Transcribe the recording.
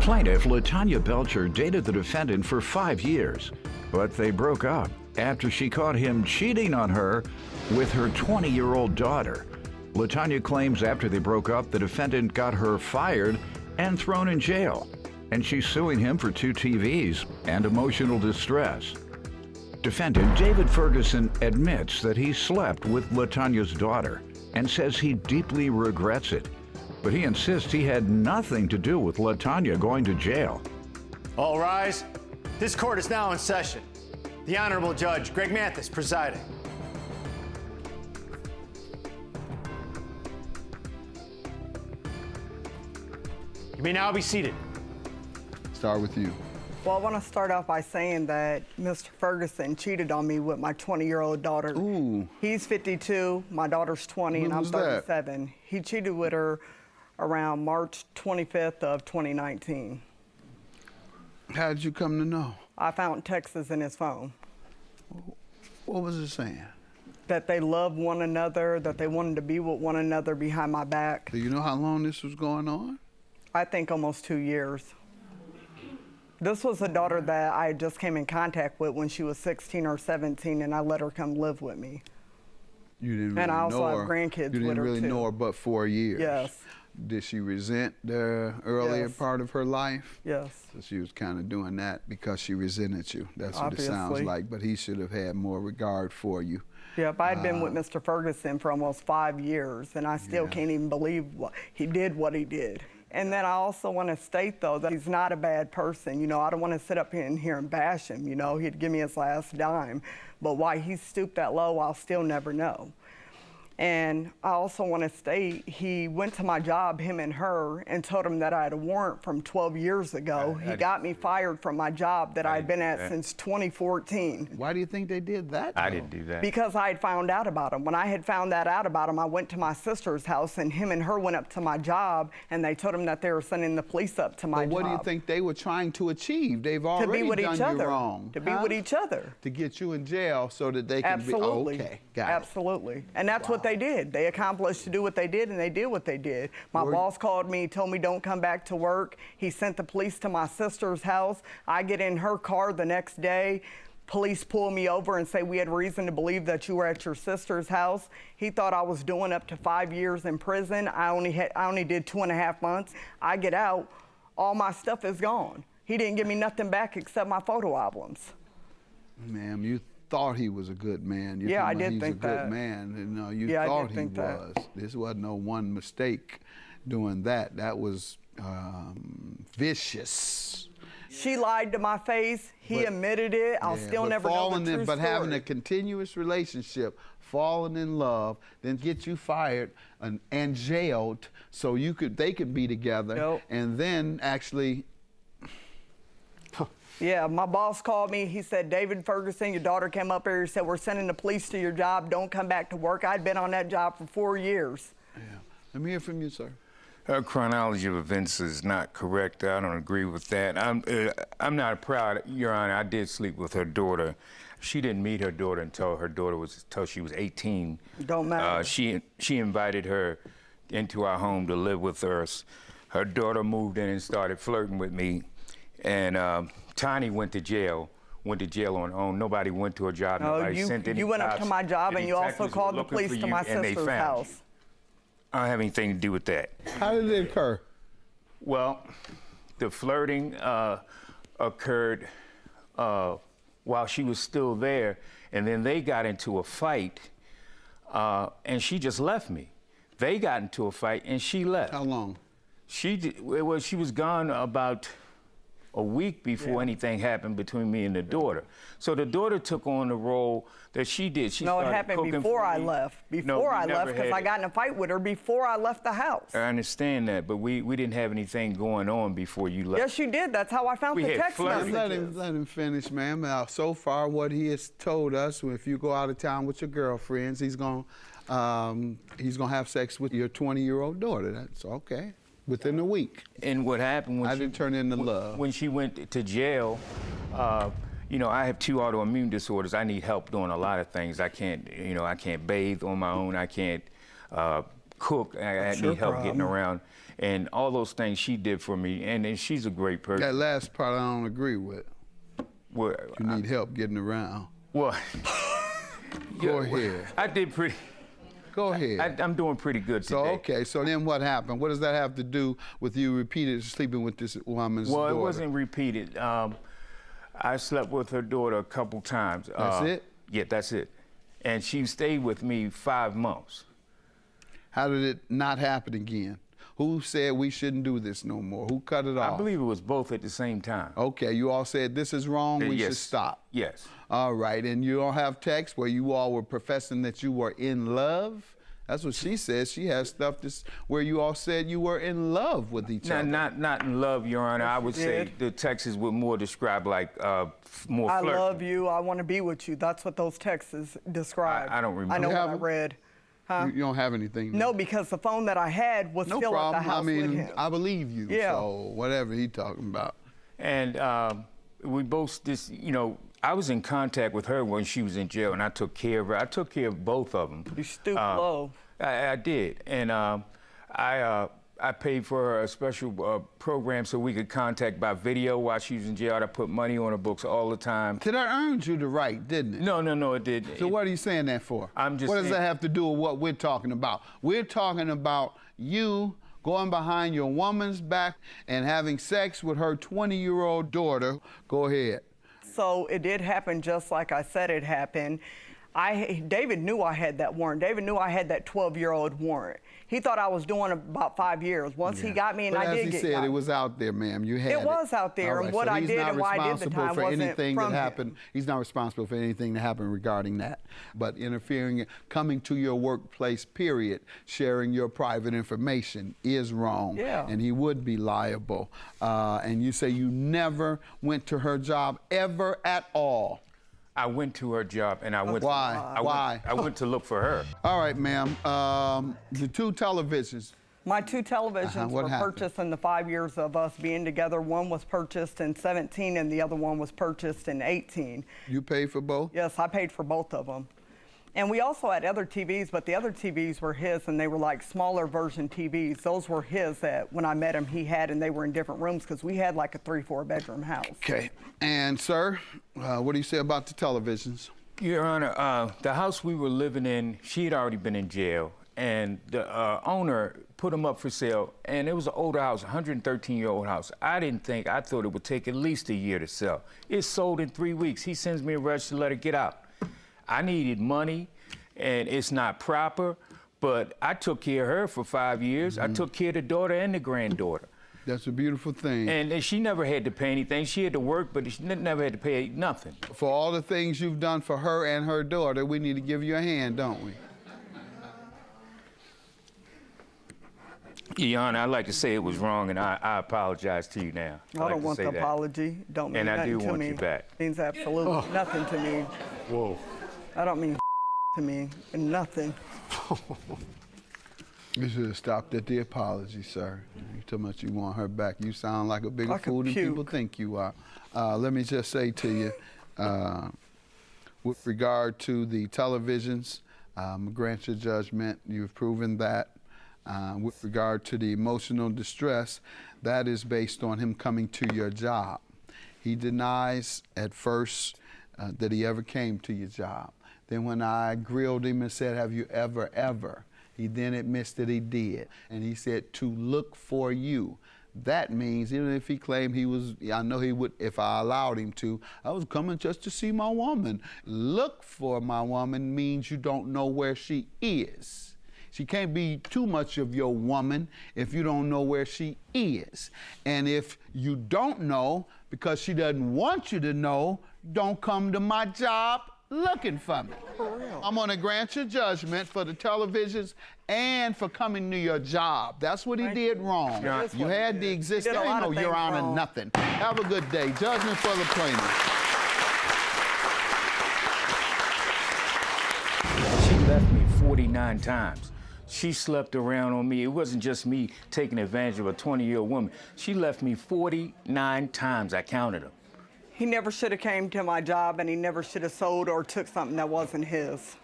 Plaintiff LaTanya Belcher dated the defendant for 5 years, but they broke up after she caught him cheating on her with her 20-year-old daughter. LaTanya claims after they broke up, the defendant got her fired and thrown in jail, and she's suing him for 2 TVs and emotional distress. Defendant David Ferguson admits that he slept with LaTanya's daughter and says he deeply regrets it, but he insists he had nothing to do with LaTanya going to jail. All rise. This court is now in session. The Honorable Judge Greg Mathis presiding. You may now be seated. Start with you. Well, I want to start off by saying that Mr. Ferguson cheated on me with my 20-year-old daughter. Ooh. He's 52, my daughter's 20, and I'm 37. He cheated with her around March 25th of 2019. How did you come to know? I found texts in his phone. What was it saying? That they loved one another, that they wanted to be with one another behind my back. Do you know how long this was going on? I think almost 2 years. This was a daughter that I just came in contact with when she was 16 or 17, and I let her come live with me. You didn't really know her. And I also have grandkids with her, too. You didn't really know her but 4 years. Yes. Did she resent the earlier part of her life? Yes. So she was kind of doing that because she resented you. That's what Obviously. It sounds like. But he should have had more regard for you. Yep, I'd been with Mr. Ferguson for almost 5 years, and I still can't even believe he did what he did. And then I also want to state, though, that he's not a bad person. You know, I don't want to sit up here and bash him. You know, he'd give me his last dime. But why he stooped that low, I'll still never know. And I also want to state, he went to my job, him and her, and told him that I had a warrant from 12 years ago. He got me fired from my job that I'd been at since 2014. Why do you think they did that? I didn't do that. Because I had found out about him. When I had found that out about him, I went to my sister's house, and him and her went up to my job, and they told him that they were sending the police up to my job. What do you think they were trying to achieve? They've already done you wrong. To be with each other. To get you in jail so that they can Absolutely. be, okay, got it. Absolutely. And that's what they did. They accomplished to do what they did, and they did what they did. My boss called me, told me don't come back to work. He sent the police to my sister's house. I get in her car the next day. Police pull me over and say we had reason to believe that you were at your sister's house. He thought I was doing up to 5 years in prison. I only did 2.5 months. I get out, all my stuff is gone. He didn't give me nothing back except my photo albums. Ma'am, you thought he was a good man. I did think that. He's a good man. You know, you Yeah, thought I did think he was. This wasn't no one mistake doing that. That was vicious. She lied to my face. He admitted it. I'll still never know the true But story. having a continuous relationship, falling in love, then get you fired and jailed so they could be together, and then actually. Yeah, my boss called me. He said, David Ferguson, your daughter came up here. He said, we're sending the police to your job. Don't come back to work. I'd been on that job for 4 years. Yeah. Let me hear from you, sir. Her chronology of events is not correct. I don't agree with that. I'm not proud, Your Honor. I did sleep with her daughter. She didn't meet her daughter until she was 18. Don't matter. She invited her into our home to live with us. Her daughter moved in and started flirting with me. And Tiny went to jail on her own. Nobody went to her job. Nobody sent any you went up to my job, and you also called the police to my sister's house. I don't have anything to do with that. How did it occur? Well, the flirting occurred while she was still there, and then they got into a fight, and she just left me. They got into a fight, and she left. How long? She was gone about a week before anything happened between me and the daughter. So the daughter took on the role that she did. No, it happened before I left. Before I left, because I got in a fight with her before I left the house. I understand that, but we didn't have anything going on before you left. Yes, you did. That's how I found the text messages. Let him finish, ma'am. Now, so far, what he has told us, if you go out of town with your girlfriends, he's gonna have sex with your 20-year-old daughter. That's okay. Within a week. And what happened when I didn't turn into love. When she went to jail, you know, I have 2 autoimmune disorders. I need help doing a lot of things. I can't bathe on my own. I can't cook. I need help getting around. And all those things she did for me. And she's a great person. That last part I don't agree with. Well, You need help getting around. Well, Go ahead. I did pretty. Go ahead. I'm doing pretty good today. So, okay, so then what happened? What does that have to do with you repeatedly sleeping with this woman's Well, daughter? it wasn't repeated. I slept with her daughter a couple times. That's it? Yeah, that's it. And she stayed with me 5 months. How did it not happen again? Who said we shouldn't do this no more? Who cut it off? I believe it was both at the same time. Okay, you all said this is wrong, we should stop. Yes. All right, and you all have text where you all were professing that you were in love? That's what she says. She has stuff where you all said you were in love with each other. Not in love, Your Honor. I would say did. the texts would more describe like more I flirting. love you. I want to be with you. That's what those texts describe. I don't remember. I know You what I haven't? read. Huh? You don't have anything? No, because the phone that I had was No still problem. at the house I mean, with him. I believe you. Yeah. So whatever he talking about. And we both I was in contact with her when she was in jail, and I took care of her. I took care of both of them. You stooped low. I did, and I paid for her a special program so we could contact by video while she was in jail. I put money on her books all the time. So that earned you the right, didn't it? No, it did. So what are you saying that for? I'm just What does saying- that have to do with what we're talking about? We're talking about you going behind your woman's back and having sex with her 20-year-old daughter. Go ahead. So it did happen just like I said it happened. David knew I had that warrant. David knew I had that 12-year-old warrant. He thought I was doing about 5 years. Once he got me, and But I did as he get said, got. it was out there, ma'am. You had it. It was out there, All and what so I he's did not and why I did the responsible time for wasn't anything from that him. happened. He's not responsible for anything that happened regarding that. But interfering, coming to your workplace, period, sharing your private information is wrong. Yeah. And he would be liable. And you say you never went to her job ever at all. I went to her job, and I went. Why? Why? I went to look for her. All right, ma'am. The two televisions. My two televisions What were happened? purchased in the 5 years of us being together. One was purchased in 17, and the other one was purchased in 18. You paid for both? Yes, I paid for both of them. And we also had other TVs, but the other TVs were his, and they were like smaller version TVs. Those were his that when I met him, he had, and they were in different rooms because we had like a 3-4 bedroom house. Okay. And, sir, what do you say about the televisions? Your Honor, the house we were living in, she had already been in jail, and the owner put them up for sale, and it was an older house, 113-year-old house. I thought it would take at least a year to sell. It sold in 3 weeks. He sends me a rush to let it get out. I needed money, and it's not proper, but I took care of her for 5 years. I took care of the daughter and the granddaughter. That's a beautiful thing. And she never had to pay anything. She had to work, but she never had to pay nothing. For all the things you've done for her and her daughter, we need to give you a hand, don't we? Your Honor, I'd like to say it was wrong, and I apologize to you now. I don't want the apology. Don't mean And I nothing do to want me. you back. Means absolutely nothing to me. Whoa. I don't mean to me, nothing. You should have stopped at the apology, sir. You talking about you want her back. You sound like a bigger I could fool than puke. people think you are. Let me just say to you, with regard to the televisions, grant your judgment. You've proven that. With regard to the emotional distress, that is based on him coming to your job. He denies at first that he ever came to your job. Then when I grilled him and said, have you ever, he then admits that he did. And he said, to look for you. That means, even if he claimed he was, I know he would, if I allowed him to, I was coming just to see my woman. Look for my woman means you don't know where she is. She can't be too much of your woman if you don't know where she is. And if you don't know, because she doesn't want you to know, don't come to my job looking for me. For real. I'm gonna grant your judgment for the televisions and for coming to your job. That's what he did wrong. Yeah. That's You what he had did. the He existing, did a there ain't lot no of Your things Honor, wrong. nothing. Have a good day. Judgment for the plaintiff. She left me 49 times. She slept around on me. It wasn't just me taking advantage of a 20-year-old woman. She left me 49 times. I counted them. He never should have came to my job, and he never should have sold or took something that wasn't his.